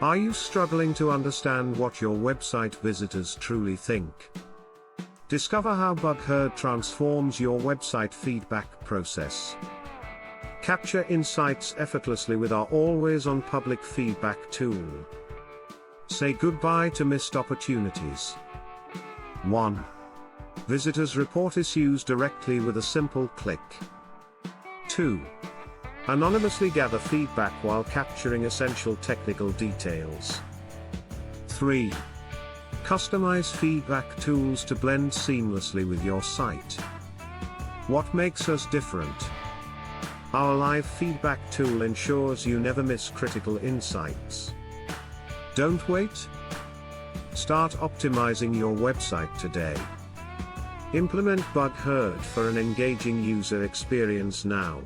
Are you struggling to understand what your website visitors truly think? Discover how BugHerd transforms your website feedback process. Capture insights effortlessly with our always-on public feedback tool. Say goodbye to missed opportunities. 1. Visitors report issues directly with a simple click. 2. Anonymously gather feedback while capturing essential technical details. 3. Customize feedback tools to blend seamlessly with your site. What makes us different? Our live feedback tool ensures you never miss critical insights. Don't wait. Start optimizing your website today. Implement BugHerd for an engaging user experience now.